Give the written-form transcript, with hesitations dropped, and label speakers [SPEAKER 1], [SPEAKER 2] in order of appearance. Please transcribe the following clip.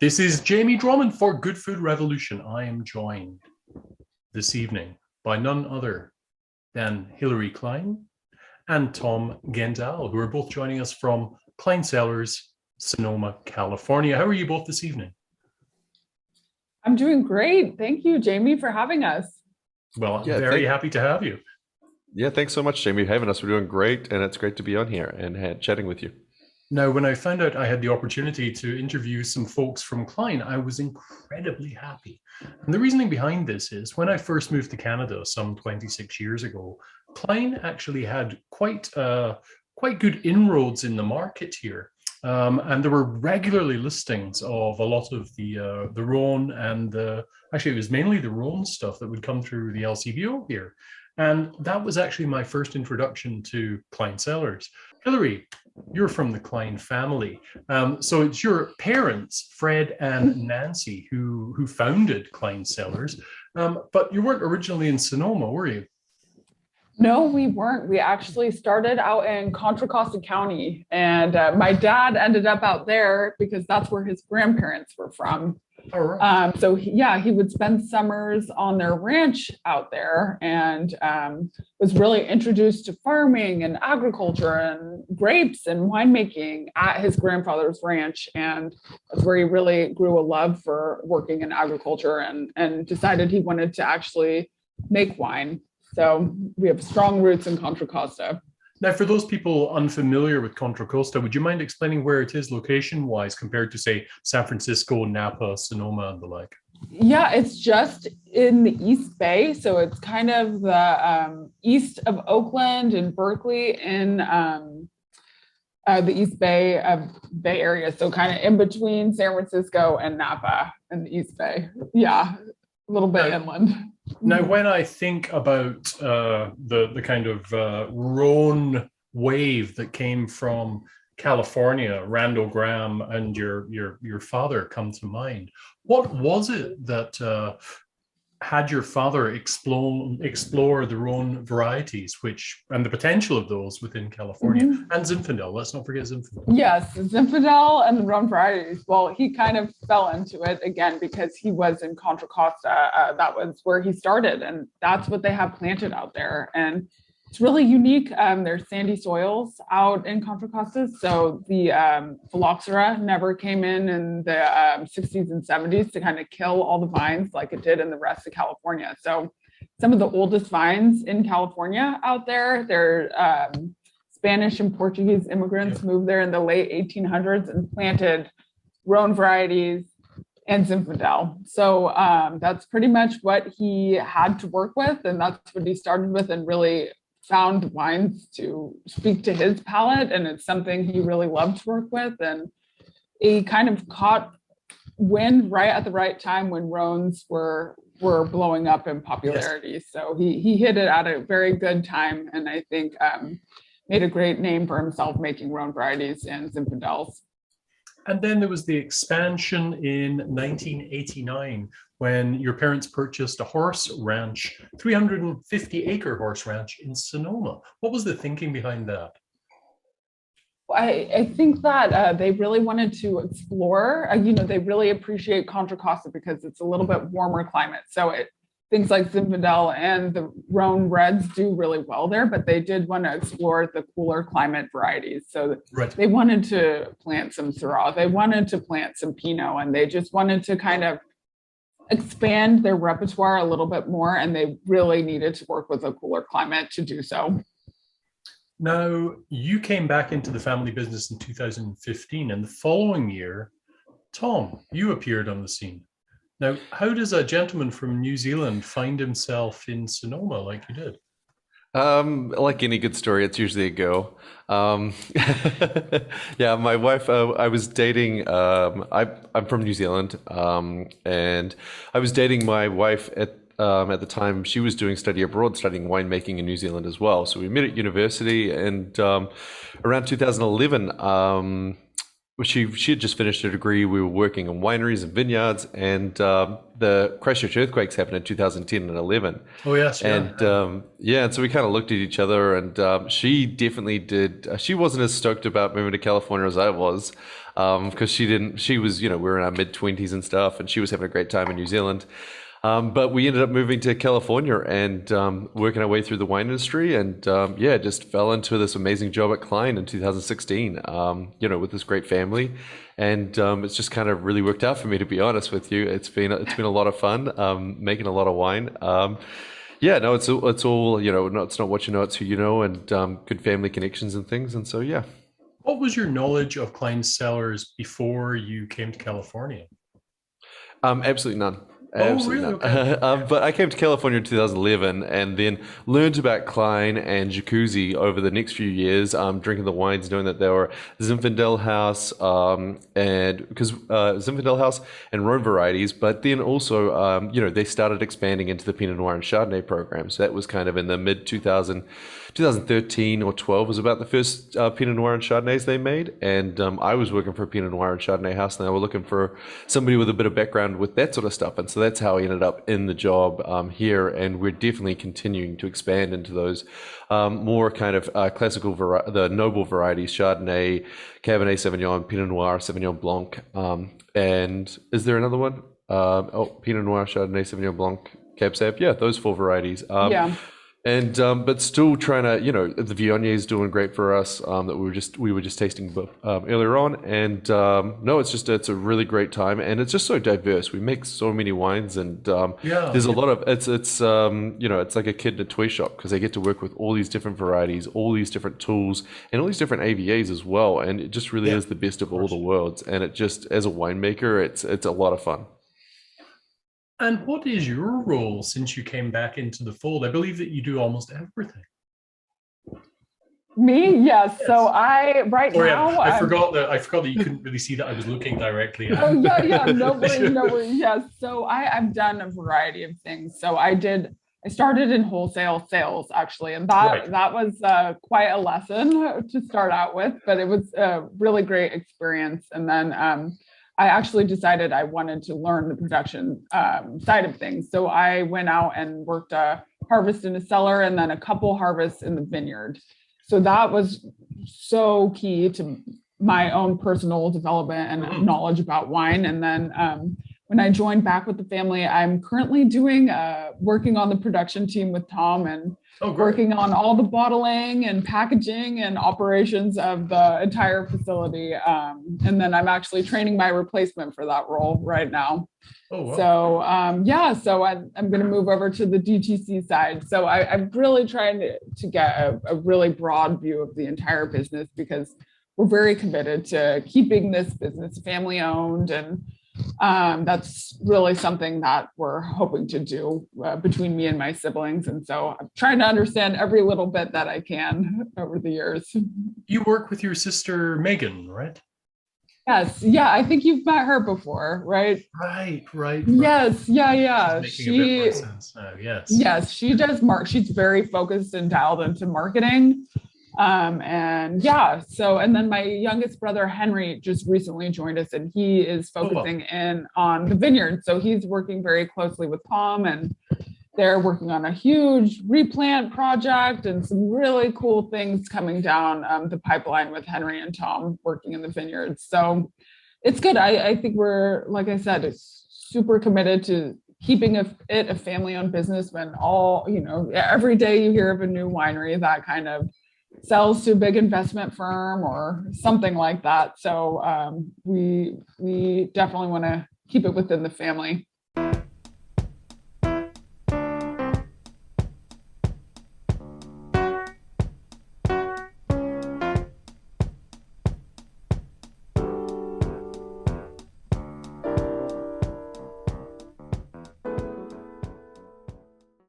[SPEAKER 1] This is Jamie Drummond for Good Food Revolution. I am joined this evening by none other than Hilary Cline and Tom Gendall, who are both joining us from Cline Cellars, Sonoma, California. How are you both this evening?
[SPEAKER 2] I'm doing great. Thank you, Jamie, for having us.
[SPEAKER 1] Well, I'm
[SPEAKER 3] Yeah,
[SPEAKER 1] very happy to have you.
[SPEAKER 3] thanks so much, Jamie, for having us. We're doing great, and it's great to be on here and chatting with you.
[SPEAKER 1] Now, when I found out I had the opportunity to interview some folks from Cline, I was incredibly happy. And the reasoning behind this is when I first moved to Canada some 26 years ago, Cline actually had quite good inroads in the market here. And there were regularly listings of a lot of the Rhone actually it was mainly the Rhone stuff that would come through the LCBO here. And that was actually my first introduction to Cline Cellars. Hilary, you're from the Cline family. So it's your parents, Fred and Nancy, who founded Cline Cellars. But you weren't originally in Sonoma, were you?
[SPEAKER 2] No, we weren't. We actually started out in Contra Costa County, and my dad ended up out there because that's where his grandparents were from.
[SPEAKER 1] All right.
[SPEAKER 2] So he would spend summers on their ranch out there and was really introduced to farming and agriculture and grapes and winemaking at his grandfather's ranch. And that's where he really grew a love for working in agriculture and decided he wanted to actually make wine. So we have strong roots in Contra Costa.
[SPEAKER 1] Now, for those people unfamiliar with Contra Costa, would you mind explaining where it is location-wise compared to, say, San Francisco, Napa, Sonoma, and the like?
[SPEAKER 2] Yeah, it's just in the East Bay. So it's kind of the east of Oakland and Berkeley in the East Bay Area. So kind of in between San Francisco and Napa in the East Bay. Yeah, a little bit inland.
[SPEAKER 1] Now, when I think about the kind of Rhone wave that came from California, Randall Graham and your father come to mind. What was it that had your father explore the Rhone varieties, and the potential of those within California and Zinfandel? Let's not forget Zinfandel.
[SPEAKER 2] Yes, Zinfandel and the Rhone varieties. Well, he kind of fell into it again because he was in Contra Costa. That was where he started, and that's what they have planted out there. And it's really unique. There's sandy soils out in Contra Costa, so the phylloxera never came in the 60s and 70s to kind of kill all the vines like it did in the rest of California. So some of the oldest vines in California out there, they're Spanish and Portuguese immigrants moved there in the late 1800s and planted Rhone varieties and Zinfandel. So that's pretty much what he had to work with, and that's what he started with and really found wines to speak to his palate, and it's something he really loved to work with. And he kind of caught wind right at the right time when Rhones were blowing up in popularity. Yes. So he hit it at a very good time, and I think made a great name for himself making Rhone varieties and Zinfandels.
[SPEAKER 1] And then there was the expansion in 1989 when your parents purchased a horse ranch, 350-acre horse ranch in Sonoma. What was the thinking behind that?
[SPEAKER 2] I think that they really wanted to explore. They really appreciate Contra Costa because it's a little bit warmer climate. So things like Zinfandel and the Rhone Reds do really well there, but they did want to explore the cooler climate varieties. So They wanted to plant some Syrah, they wanted to plant some Pinot, and they just wanted to kind of expand their repertoire a little bit more, and they really needed to work with a cooler climate to do so.
[SPEAKER 1] Now, you came back into the family business in 2015, and the following year, Tom, you appeared on the scene. Now, how does a gentleman from New Zealand find himself in Sonoma like you did?
[SPEAKER 3] Like any good story, it's usually a go. Yeah, my wife, I was dating, I'm from New Zealand, and I was dating my wife at the time. She was doing study abroad, studying winemaking in New Zealand as well. So we met at university, and around 2011, she had just finished her degree. We were working in wineries and vineyards, and the Christchurch earthquakes happened in 2010 and 11.
[SPEAKER 1] Oh yes, yeah.
[SPEAKER 3] And so we kind of looked at each other, and she definitely did. She wasn't as stoked about moving to California as I was, because she was, we were in our mid-20s and stuff, and she was having a great time in New Zealand. But we ended up moving to California and working our way through the wine industry, and just fell into this amazing job at Cline in 2016. With this great family, and it's just kind of really worked out for me, to be honest with you. It's been a lot of fun making a lot of wine. It's all it's not what you know, it's who you know, and good family connections and things, and so yeah.
[SPEAKER 1] What was your knowledge of Cline's Cellars before you came to California?
[SPEAKER 3] Absolutely none.
[SPEAKER 1] Oh, really? Okay.
[SPEAKER 3] But I came to California in 2011 and then learned about Cline and Jacuzzi over the next few years, drinking the wines, knowing that they were Zinfandel House, and because Zinfandel House and Rhone varieties, but then also, they started expanding into the Pinot Noir and Chardonnay program. So that was kind of in the mid 2013 or 12 was about the first Pinot Noir and Chardonnays they made. And I was working for a Pinot Noir and Chardonnay house, and they were looking for somebody with a bit of background with that sort of stuff. And so that's how I ended up in the job here. And we're definitely continuing to expand into those more kind of classical, the noble varieties, Chardonnay, Cabernet Sauvignon, Pinot Noir, Sauvignon Blanc. And is there another one? Pinot Noir, Chardonnay, Sauvignon Blanc, Cab Sav. Yeah, those 4 varieties. And but still trying to, the Viognier is doing great for us. That we were just tasting earlier on, and no, it's a really great time, and it's just so diverse. We make so many wines, and there's a lot of it's like a kid in a toy shop, because they get to work with all these different varieties, all these different tools, and all these different AVAs as well. And it just really is the best of all the worlds. And it just, as a winemaker, it's a lot of fun.
[SPEAKER 1] And what is your role since you came back into the fold? I believe that you do almost everything.
[SPEAKER 2] Me? Yes. So I now
[SPEAKER 1] I forgot that you couldn't really see that I was looking directly at.
[SPEAKER 2] Oh yeah. No worries. Yes. So I've done a variety of things. So I started in wholesale sales, actually, and that was quite a lesson to start out with, but it was a really great experience. And then I actually decided I wanted to learn the production side of things. So I went out and worked a harvest in a cellar and then a couple harvests in the vineyard. So that was so key to my own personal development and knowledge about wine. And then when I joined back with the family, I'm currently working on the production team with Tom, and working on all the bottling and packaging and operations of the entire facility. And then I'm actually training my replacement for that role right now. Oh, wow. So, so I'm going to move over to the DTC side. So I'm really trying to get a really broad view of the entire business, because we're very committed to keeping this business family owned, and that's really something that we're hoping to do between me and my siblings. And so I'm trying to understand every little bit that I can over the years.
[SPEAKER 1] You work with your sister, Megan, right?
[SPEAKER 2] Yes. Yeah. I think you've met her before, right?
[SPEAKER 1] Right.
[SPEAKER 2] Yes. Yeah.
[SPEAKER 1] She's making a bit more sense now. Yes.
[SPEAKER 2] Yes. She does. She's very focused and dialed into marketing. And then my youngest brother, Henry, just recently joined us, and he is focusing in on the vineyard. So he's working very closely with Tom, and they're working on a huge replant project and some really cool things coming down the pipeline with Henry and Tom working in the vineyards. So it's good. I think we're, like I said, it's super committed to keeping it a family-owned business, when every day you hear of a new winery that kind of sells to a big investment firm or something like that. So we definitely want to keep it within the family.